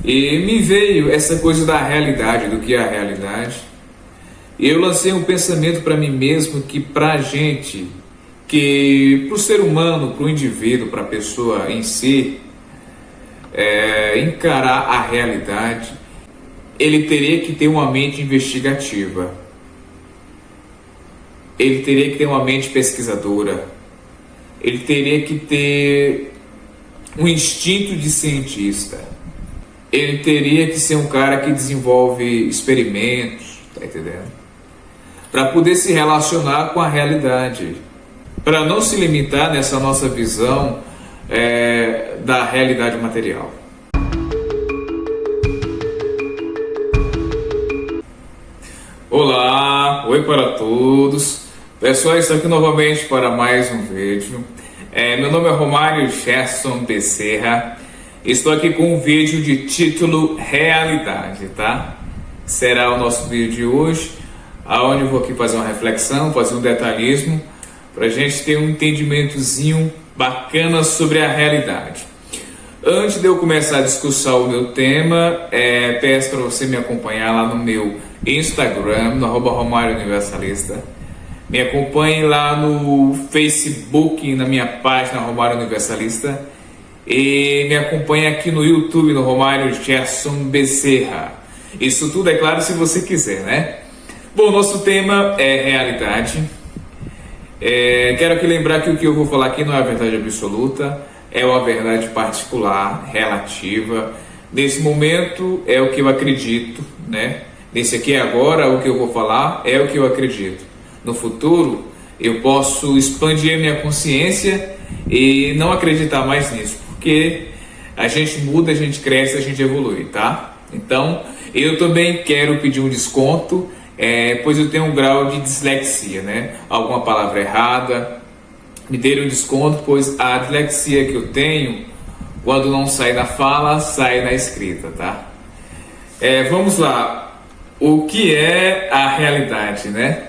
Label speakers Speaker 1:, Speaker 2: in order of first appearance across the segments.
Speaker 1: E me veio essa coisa da realidade, do que é a realidade. E eu lancei um pensamento para mim mesmo que para a gente, que para o ser humano, para o indivíduo, para a pessoa em si, encarar a realidade, ele teria que ter uma mente investigativa. Ele teria que ter uma mente pesquisadora. Ele teria que ter um instinto de cientista. Ele teria que ser um cara que desenvolve experimentos, tá entendendo? Para poder se relacionar com a realidade. Para não se limitar nessa nossa visão da realidade material. Olá, oi para todos. Pessoal, estou aqui novamente para mais um vídeo. Meu nome é Romário Gerson Bezerra. Estou aqui com um vídeo de título Realidade, tá? Será o nosso vídeo de hoje, aonde eu vou aqui fazer uma reflexão, fazer um detalhismo, para a gente ter um entendimentozinho bacana sobre a realidade. Antes de eu começar a discussão o meu tema, peço para você me acompanhar lá no meu Instagram, no @RomárioUniversalista. Me acompanhe lá no Facebook, na minha página Romário Universalista. E me acompanhe aqui no YouTube, no Romário Gerson Bezerra. Isso tudo, é claro, se você quiser, né? Bom, nosso tema é realidade. Quero aqui lembrar que o que eu vou falar aqui não é a verdade absoluta, é uma verdade particular, relativa. Nesse momento é o que eu acredito, né? Nesse aqui agora, o que eu vou falar é o que eu acredito. No futuro, eu posso expandir a minha consciência e não acreditar mais nisso, porque a gente muda, a gente cresce, a gente evolui, tá? Então, eu também quero pedir um desconto, pois eu tenho um grau de dislexia, né? Alguma palavra errada, me dê um desconto, pois a dislexia que eu tenho, quando não sai na fala, sai na escrita, tá? Vamos lá. O que é a realidade, né?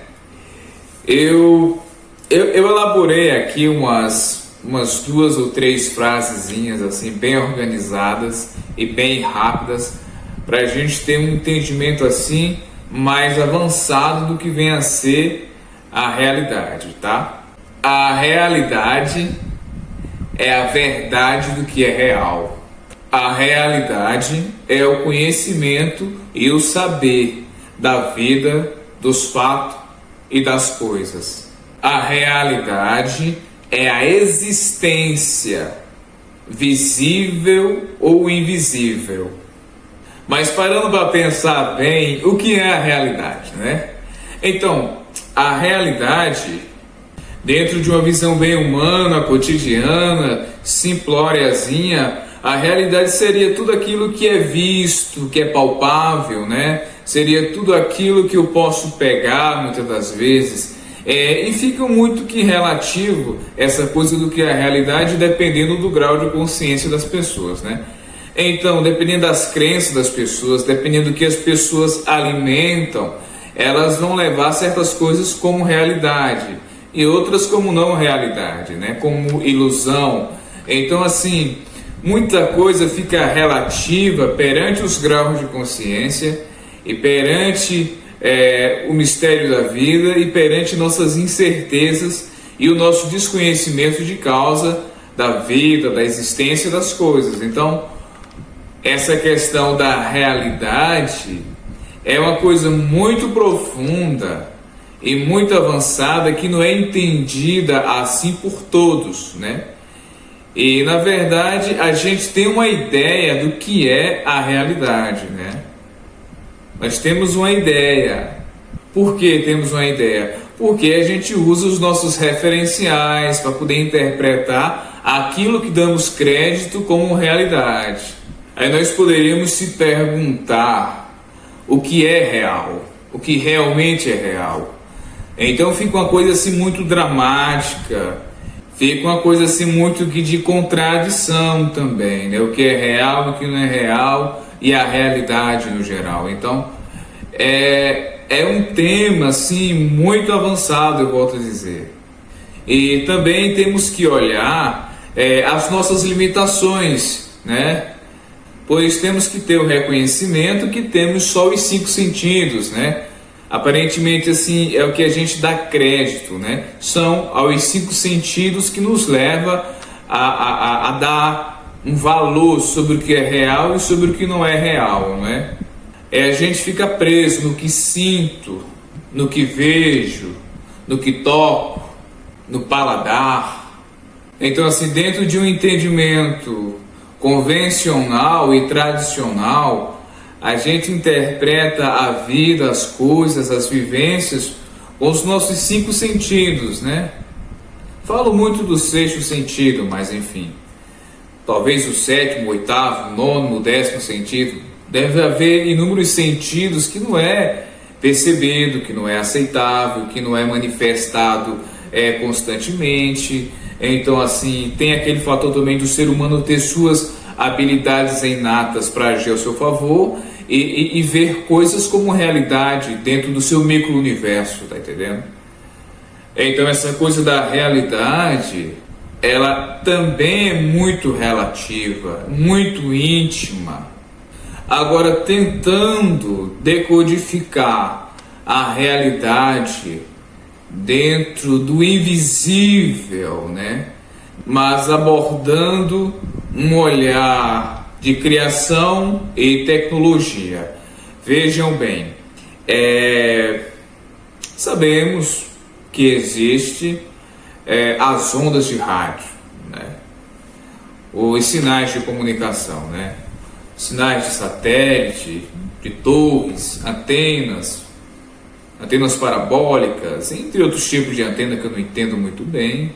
Speaker 1: Eu elaborei aqui umas 2 ou 3 frasezinhas assim, bem organizadas e bem rápidas, para a gente ter um entendimento assim mais avançado do que vem a ser a realidade, tá? A realidade é a verdade do que é real. A realidade é o conhecimento e o saber da vida, dos fatos e das coisas. A realidade é a existência, visível ou invisível. Mas parando para pensar bem, o que é a realidade, né? Então, a realidade, dentro de uma visão bem humana, cotidiana, simplóriazinha, a realidade seria tudo aquilo que é visto, que é palpável, né? Seria tudo aquilo que eu posso pegar muitas das vezes. E fica muito que relativo essa coisa do que é a realidade, dependendo do grau de consciência das pessoas, né? Então, dependendo das crenças das pessoas, dependendo do que as pessoas alimentam, elas vão levar certas coisas como realidade e outras como não realidade, né? Como ilusão. Então, assim, muita coisa fica relativa perante os graus de consciência e perante o mistério da vida e perante nossas incertezas e o nosso desconhecimento de causa da vida, da existência das coisas. Então, essa questão da realidade é uma coisa muito profunda e muito avançada que não é entendida assim por todos, né? E, na verdade, a gente tem uma ideia do que é a realidade, né? Nós temos uma ideia. Por que temos uma ideia? Porque a gente usa os nossos referenciais para poder interpretar aquilo que damos crédito como realidade. Aí nós poderíamos se perguntar o que é real, o que realmente é real. Então fica uma coisa assim muito dramática, fica uma coisa assim muito que de contradição também, né? O que é real, o que não é real e a realidade no geral. Então é um tema assim muito avançado, eu volto a dizer. E também temos que olhar as nossas limitações, né? pois temos que ter o reconhecimento que temos só os 5 sentidos, né? Aparentemente, assim, é o que a gente dá crédito, né? São aos 5 sentidos que nos leva a dar um valor sobre o que é real e sobre o que não é real, né? A gente fica preso no que sinto, no que vejo, no que toco, no paladar. Então, assim, dentro de um entendimento convencional e tradicional, a gente interpreta a vida, as coisas, as vivências com os nossos 5 sentidos, né? Falo muito do 6º sentido, mas enfim, talvez o 7º, 8º, 9º, 10º sentido. Deve haver inúmeros sentidos que não é percebido, que não é aceitável, que não é manifestado constantemente. Então, assim, tem aquele fator também do ser humano ter suas habilidades inatas para agir ao seu favor e ver coisas como realidade dentro do seu micro-universo, tá entendendo? Então, essa coisa da realidade, ela também é muito relativa, muito íntima. Agora, tentando decodificar a realidade dentro do invisível, né? Mas abordando um olhar de criação e tecnologia. Vejam bem, sabemos que existe as ondas de rádio, né? Os sinais de comunicação, né? Sinais de satélite, de torres, antenas parabólicas, entre outros tipos de antena que eu não entendo muito bem.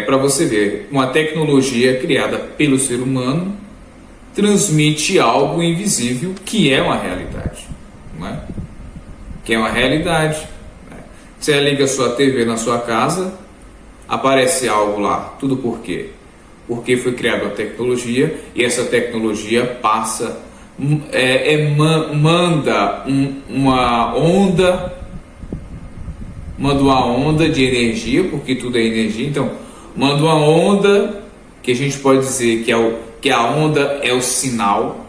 Speaker 1: Para você ver, uma tecnologia criada pelo ser humano transmite algo invisível que é uma realidade, não é? Que é uma realidade. Né? Você liga a sua TV na sua casa, aparece algo lá. Tudo por quê? Porque foi criada uma tecnologia e essa tecnologia passa, manda uma onda de energia, porque tudo é energia. Então, manda uma onda que a gente pode dizer que a onda é o sinal.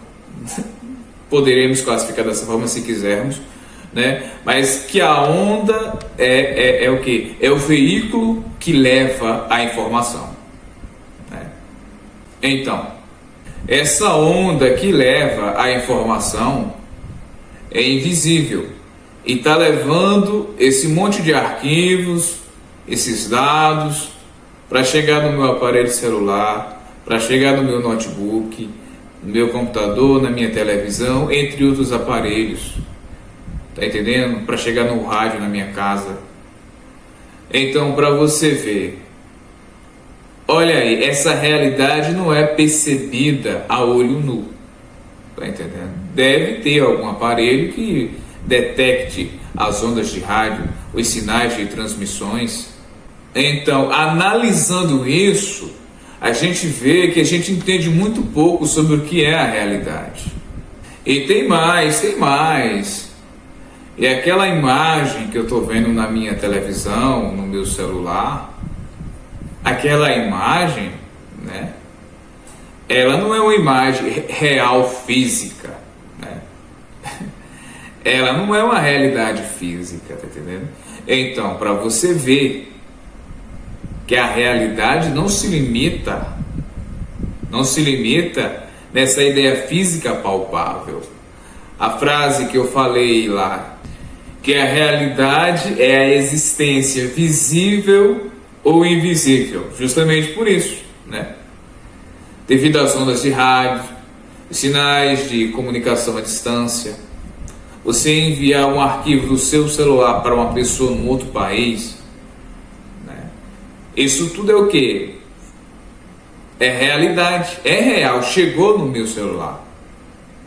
Speaker 1: Poderemos classificar dessa forma se quisermos, né? Mas que a onda é o que? É o veículo que leva a informação. Então, essa onda que leva a informação é invisível e está levando esse monte de arquivos, esses dados, para chegar no meu aparelho celular, para chegar no meu notebook, no meu computador, na minha televisão, entre outros aparelhos. Tá entendendo? Para chegar no rádio na minha casa. Então, para você ver, olha aí, essa realidade não é percebida a olho nu. Tá entendendo? Deve ter algum aparelho que detecte as ondas de rádio, os sinais de transmissões. Então, analisando isso, a gente vê que a gente entende muito pouco sobre o que é a realidade. E tem mais. E aquela imagem que eu estou vendo na minha televisão, no meu celular, aquela imagem, né? Ela não é uma imagem real física, né? Ela não é uma realidade física, tá entendendo? Então, para você ver que a realidade não se limita nessa ideia física palpável. A frase que eu falei lá, que a realidade é a existência visível ou invisível, justamente por isso, né? Devido às ondas de rádio, sinais de comunicação à distância, você enviar um arquivo do seu celular para uma pessoa num outro país, né? Isso tudo é o que? É realidade, é real, chegou no meu celular,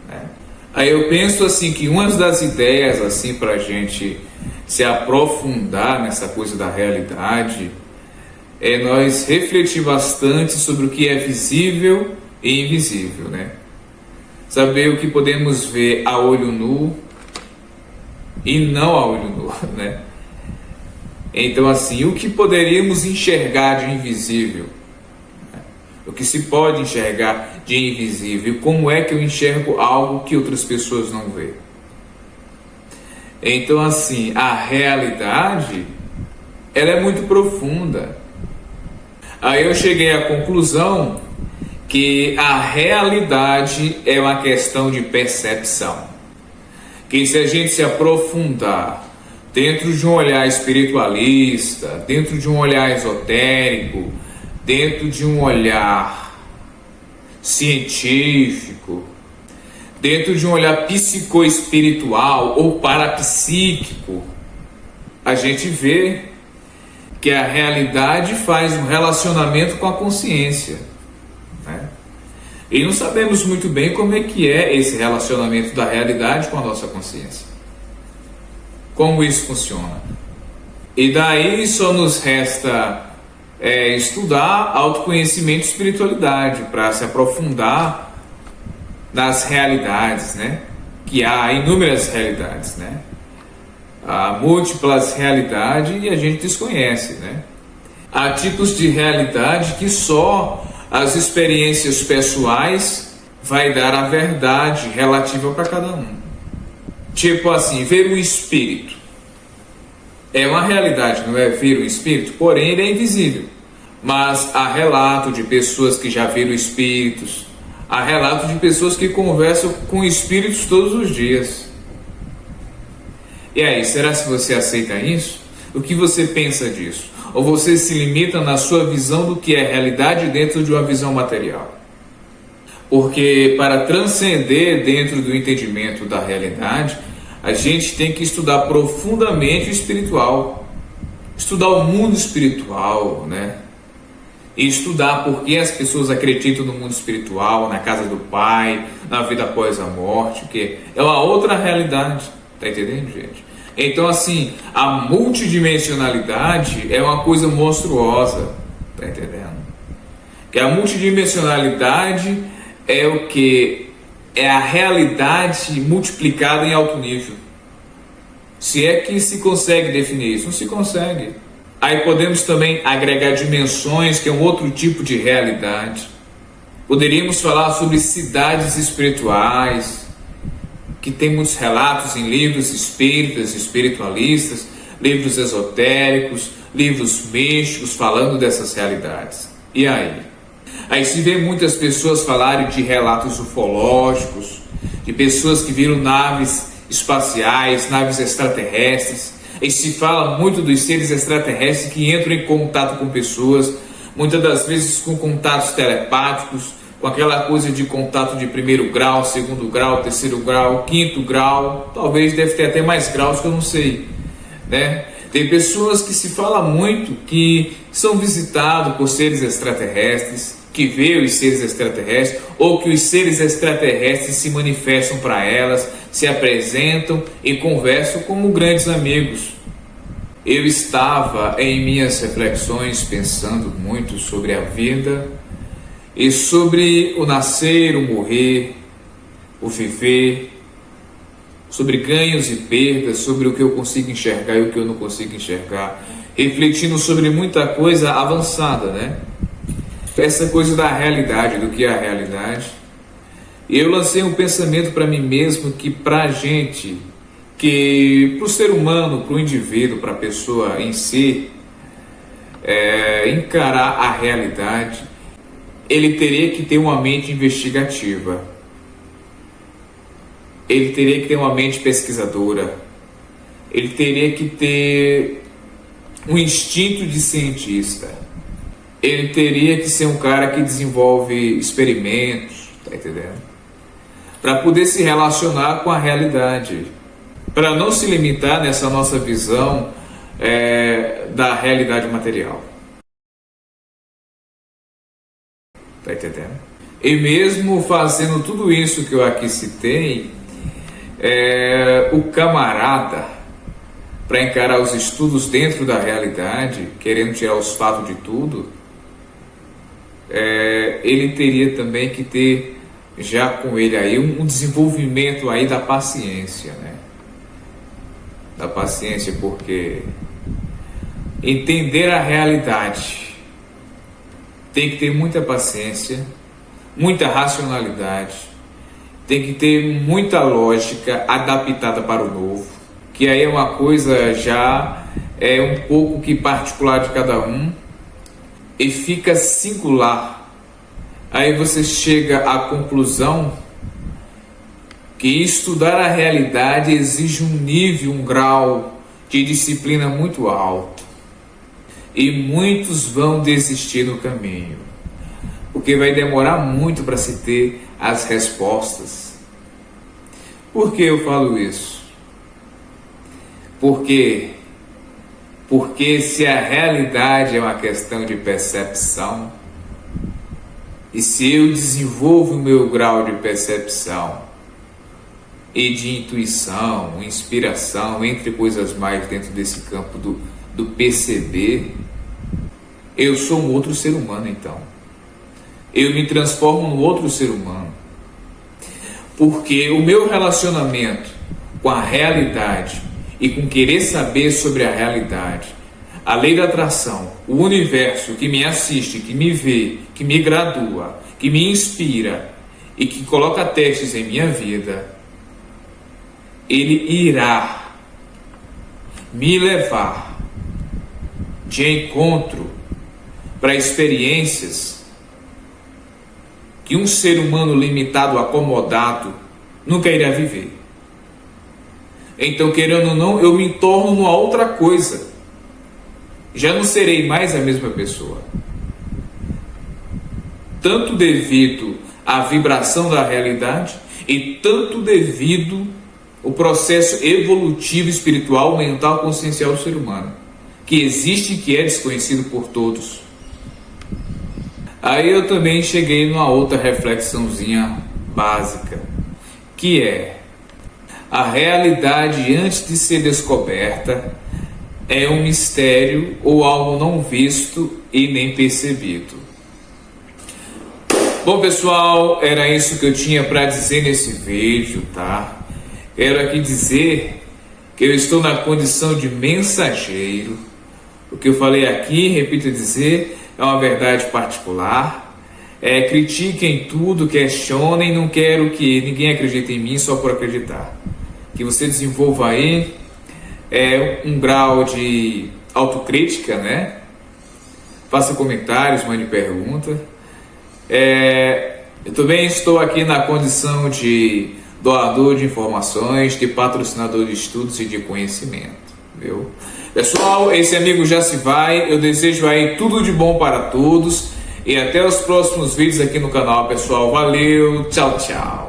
Speaker 1: né? Aí eu penso assim que uma das ideias assim para a gente se aprofundar nessa coisa da realidade é nós refletir bastante sobre o que é visível e invisível, né? Saber o que podemos ver a olho nu e não a olho nu, né? Então assim, o que poderíamos enxergar de invisível, né? O que se pode enxergar de invisível? Como é que eu enxergo algo que outras pessoas não veem? Então, assim, a realidade, ela é muito profunda. Aí eu cheguei à conclusão que a realidade é uma questão de percepção. Que se a gente se aprofundar dentro de um olhar espiritualista, dentro de um olhar esotérico, dentro de um olhar científico, dentro de um olhar psicoespiritual ou parapsíquico, a gente vê que a realidade faz um relacionamento com a consciência, né? E não sabemos muito bem como é que é esse relacionamento da realidade com a nossa consciência. Como isso funciona. E daí só nos resta estudar autoconhecimento e espiritualidade para se aprofundar nas realidades, né? Que há inúmeras realidades, né? Há múltiplas realidades e a gente desconhece, né? Há tipos de realidade que só as experiências pessoais vai dar a verdade relativa para cada um. Tipo assim, ver o espírito é uma realidade, não é ver o espírito, porém ele é invisível. Mas há relato de pessoas que já viram espíritos, há relato de pessoas que conversam com espíritos todos os dias. E aí, será que você aceita isso? O que você pensa disso? Ou você se limita na sua visão do que é realidade dentro de uma visão material? Porque para transcender dentro do entendimento da realidade, a gente tem que estudar profundamente o espiritual, estudar o mundo espiritual, né? E estudar por que as pessoas acreditam no mundo espiritual, na casa do Pai, na vida após a morte, que é uma outra realidade, tá entendendo, gente? Então, assim, a multidimensionalidade é uma coisa monstruosa, tá entendendo? Que a multidimensionalidade é o que? É a realidade multiplicada em alto nível. Se é que se consegue definir isso, não se consegue. Aí podemos também agregar dimensões, que é um outro tipo de realidade. Poderíamos falar sobre cidades espirituais, que tem muitos relatos em livros espíritas, espiritualistas, livros esotéricos, livros místicos falando dessas realidades. E aí? Aí se vê muitas pessoas falarem de relatos ufológicos, de pessoas que viram naves espaciais, naves extraterrestres. E se fala muito dos seres extraterrestres que entram em contato com pessoas, muitas das vezes com contatos telepáticos, com aquela coisa de contato de primeiro grau, segundo grau, terceiro grau, quinto grau, talvez deve ter até mais graus que eu não sei, né? Tem pessoas que se fala muito que são visitados por seres extraterrestres, que vê os seres extraterrestres, ou que os seres extraterrestres se manifestam para elas, se apresentam e conversam como grandes amigos. Eu estava em minhas reflexões pensando muito sobre a vida e sobre o nascer, o morrer, o viver, sobre ganhos e perdas, sobre o que eu consigo enxergar e o que eu não consigo enxergar, refletindo sobre muita coisa avançada, né? Essa coisa da realidade, do que é a realidade. E eu lancei um pensamento para mim mesmo que para a gente, que para o ser humano, para o indivíduo, para a pessoa em si, encarar a realidade, ele teria que ter uma mente investigativa. Ele teria que ter uma mente pesquisadora. Ele teria que ter um instinto de cientista. Ele teria que ser um cara que desenvolve experimentos, tá entendendo? Para poder se relacionar com a realidade. Para não se limitar nessa nossa visão da realidade material. Tá entendendo? E mesmo fazendo tudo isso que eu aqui citei, o camarada, para encarar os estudos dentro da realidade, querendo tirar os fatos de tudo, ele teria também que ter já com ele aí um desenvolvimento aí da paciência, né? Da paciência, porque entender a realidade tem que ter muita paciência, muita racionalidade, tem que ter muita lógica adaptada para o novo, que aí é uma coisa já um pouco que particular de cada um e fica singular. Aí você chega à conclusão que estudar a realidade exige um nível, um grau de disciplina muito alto. E muitos vão desistir no caminho, porque vai demorar muito para se ter as respostas. Por que eu falo isso? Porque se a realidade é uma questão de percepção, e se eu desenvolvo o meu grau de percepção e de intuição, inspiração, entre coisas mais dentro desse campo do perceber, eu sou um outro ser humano então. Eu me transformo num outro ser humano. Porque o meu relacionamento com a realidade e com querer saber sobre a realidade, a lei da atração, o universo que me assiste, que me vê, que me gradua, que me inspira e que coloca testes em minha vida, ele irá me levar de encontro para experiências que um ser humano limitado, acomodado, nunca irá viver. Então, querendo ou não, eu me torno uma outra coisa. Já não serei mais a mesma pessoa. Tanto devido à vibração da realidade e tanto devido ao processo evolutivo, espiritual, mental, consciencial do ser humano, que existe e que é desconhecido por todos. Aí eu também cheguei numa outra reflexãozinha básica, que é: a realidade, antes de ser descoberta, é um mistério ou algo não visto e nem percebido. Bom, pessoal, era isso que eu tinha para dizer nesse vídeo, tá? Quero aqui dizer que eu estou na condição de mensageiro. O que eu falei aqui, repito dizer, é uma verdade particular. Critiquem tudo, questionem, não quero que ninguém acredite em mim só por acreditar. Que você desenvolva aí um grau de autocrítica, né? Faça comentários, mande pergunta. Eu também estou aqui na condição de doador de informações, de patrocinador de estudos e de conhecimento, viu? Pessoal, esse amigo já se vai. Eu desejo aí tudo de bom para todos e até os próximos vídeos aqui no canal, pessoal. Valeu, tchau, tchau.